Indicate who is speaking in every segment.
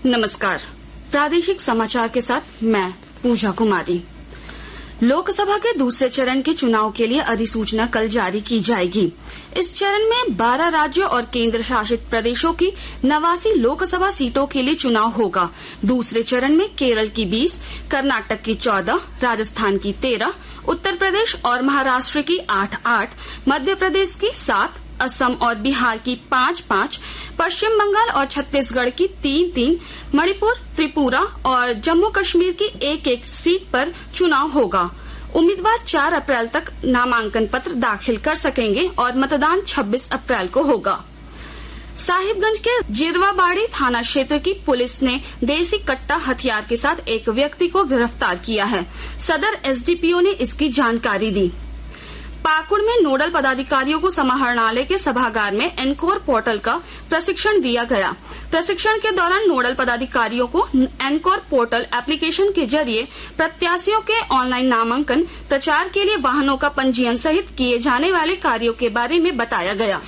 Speaker 1: नमस्कार। प्रादेशिक समाचार के साथ मैं पूजा कुमारी। लोकसभा के दूसरे चरण के चुनाव के लिए अधिसूचना कल जारी की जाएगी। इस चरण में 12 राज्यों और केंद्र शासित प्रदेशों की 89 लोकसभा सीटों के लिए चुनाव होगा। दूसरे चरण में केरल की 20, कर्नाटक की 14, राजस्थान की 13, उत्तर प्रदेश और महाराष्ट्र की 8-8, मध्य प्रदेश की 7, असम और बिहार की 5-5, पश्चिम बंगाल और छत्तीसगढ़ की 3-3, मणिपुर, त्रिपुरा और जम्मू कश्मीर की 1-1 सीट पर चुनाव होगा। उम्मीदवार 4 अप्रैल तक नामांकन पत्र दाखिल कर सकेंगे और मतदान 26 अप्रैल को होगा। साहिबगंज के जिरवाबाड़ी थाना क्षेत्र की पुलिस ने देसी कट्टा हथियार के साथ एक व्यक्ति को गिरफ्तार किया है। सदर एसडीपीओ ने इसकी जानकारी दी। पाकुड़ में नोडल पदाधिकारियों को समाहरणालय के सभागार में एनकोर पोर्टल का प्रशिक्षण दिया गया। प्रशिक्षण के दौरान नोडल पदाधिकारियों को एनकोर पोर्टल एप्लीकेशन के जरिए प्रत्याशियों के ऑनलाइन नामांकन, प्रचार के लिए वाहनों का पंजीयन सहित किए जाने वाले कार्यों के बारे में बताया गया।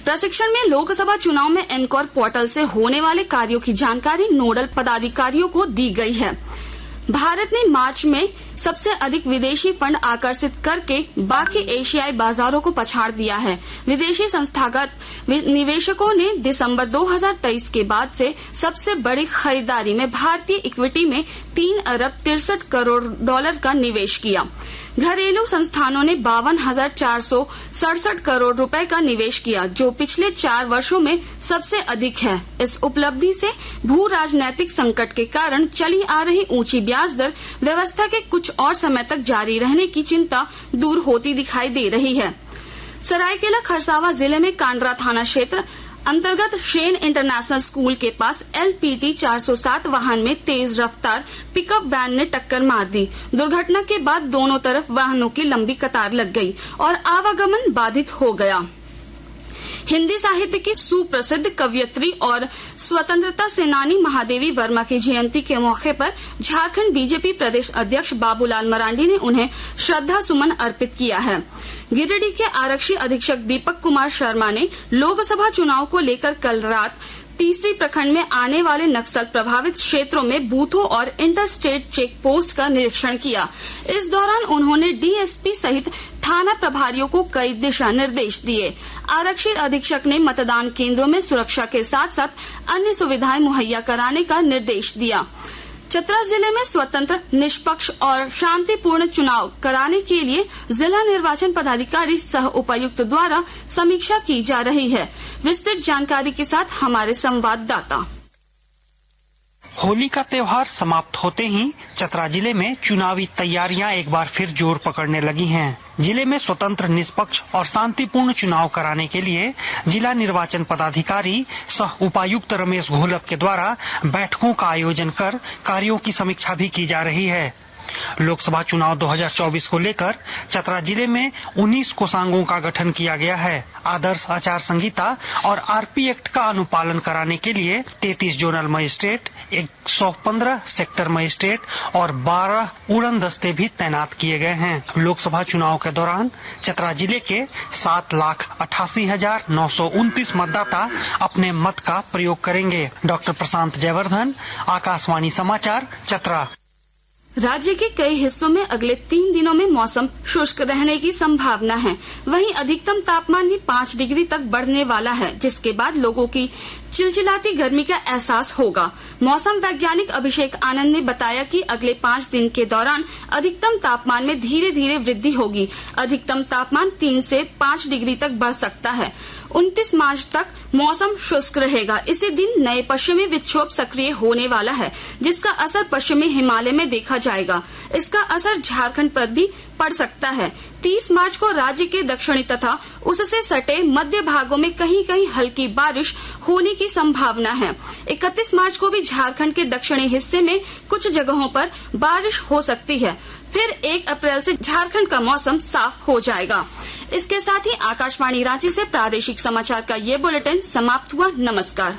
Speaker 1: प्रशिक्षण में लोकसभा चुनाव में एनकोर पोर्टल से होने वाले कार्यों की जानकारी नोडल पदाधिकारियों को दी गई है। भारत ने मार्च में सबसे अधिक विदेशी फंड आकर्षित करके बाकी एशियाई बाजारों को पछाड़ दिया है। विदेशी संस्थागत निवेशकों ने दिसंबर 2023 के बाद से सबसे बड़ी खरीदारी में भारतीय इक्विटी में 3 अरब 63 करोड़ डॉलर का निवेश किया। घरेलू संस्थानों ने 52,467 करोड़ रुपए का निवेश किया, जो पिछले 4 वर्षों में सबसे अधिक है। इस उपलब्धि से भू राजनैतिक संकट के कारण चली आ रही ऊंची ब्याज दर व्यवस्था के कुछ और समय तक जारी रहने की चिंता दूर होती दिखाई दे रही है। सरायकेला खरसावां जिले में कांडरा थाना क्षेत्र अंतर्गत शेन इंटरनेशनल स्कूल के पास LPT 407 वाहन में तेज रफ्तार पिकअप वैन ने टक्कर मार दी। दुर्घटना के बाद दोनों तरफ वाहनों की लंबी कतार लग गई और आवागमन बाधित हो गया। हिंदी साहित्य की सुप्रसिद्ध कवयित्री और स्वतंत्रता सेनानी महादेवी वर्मा की जयंती के मौके पर झारखंड बीजेपी प्रदेश अध्यक्ष बाबूलाल मरांडी ने उन्हें श्रद्धा सुमन अर्पित किया है। गिरिडीह के आरक्षी अधीक्षक दीपक कुमार शर्मा ने लोकसभा चुनाव को लेकर कल रात तीसरी प्रखंड में आने वाले नक्सल प्रभावित क्षेत्रों में बूथों और इंटर स्टेट चेक पोस्ट का निरीक्षण किया। इस दौरान उन्होंने डीएसपी सहित थाना प्रभारियों को कई दिशा निर्देश दिए। आरक्षी अधीक्षक ने मतदान केंद्रों में सुरक्षा के साथ साथ अन्य सुविधाएं मुहैया कराने का निर्देश दिया। चतरा जिले में स्वतंत्र, निष्पक्ष और शांतिपूर्ण चुनाव कराने के लिए जिला निर्वाचन पदाधिकारी सह उपायुक्त द्वारा समीक्षा की जा रही है। विस्तृत जानकारी के साथ हमारे संवाददाता।
Speaker 2: होली का त्योहार समाप्त होते ही चतरा जिले में चुनावी तैयारियां एक बार फिर जोर पकड़ने लगी हैं। जिले में स्वतंत्र, निष्पक्ष और शांतिपूर्ण चुनाव कराने के लिए जिला निर्वाचन पदाधिकारी सह उपायुक्त रमेश घोलप के द्वारा बैठकों का आयोजन कर कार्यों की समीक्षा भी की जा रही है। लोकसभा चुनाव 2024 को लेकर चतरा जिले में 19 कोषांगों का गठन किया गया है। आदर्श आचार संहिता और RP एक्ट का अनुपालन कराने के लिए 33 जोनल मजिस्ट्रेट, 115 सेक्टर मजिस्ट्रेट और 12 उड़न दस्ते भी तैनात किए गए हैं। लोकसभा चुनाव के दौरान चतरा जिले के 7,88,929 मतदाता अपने मत का प्रयोग करेंगे। डॉक्टर प्रशांत जयवर्धन, आकाशवाणी समाचार, चतरा।
Speaker 1: राज्य के कई हिस्सों में अगले 3 दिनों में मौसम शुष्क रहने की संभावना है। वहीं अधिकतम तापमान भी 5 डिग्री तक बढ़ने वाला है, जिसके बाद लोगों की चिलचिलाती गर्मी का एहसास होगा। मौसम वैज्ञानिक अभिषेक आनंद ने बताया कि अगले 5 दिन के दौरान अधिकतम तापमान में धीरे धीरे वृद्धि होगी। अधिकतम तापमान 3 से 5 डिग्री तक बढ़ सकता है। 29 मार्च तक मौसम शुष्क रहेगा। इसी दिन नए पश्चिमी विक्षोभ सक्रिय होने वाला है, जिसका असर पश्चिमी हिमालय में देखा जाएगा। इसका असर झारखंड पर भी पड़ सकता है। 30 मार्च को राज्य के दक्षिणी तथा उससे सटे मध्य भागों में कहीं कहीं हल्की बारिश होने की संभावना है। 31 मार्च को भी झारखंड के दक्षिणी हिस्से में कुछ जगहों पर बारिश हो सकती है। फिर 1 अप्रैल से झारखंड का मौसम साफ हो जाएगा। इसके साथ ही आकाशवाणी रांची से प्रादेशिक समाचार का ये बुलेटिन समाप्त हुआ। नमस्कार।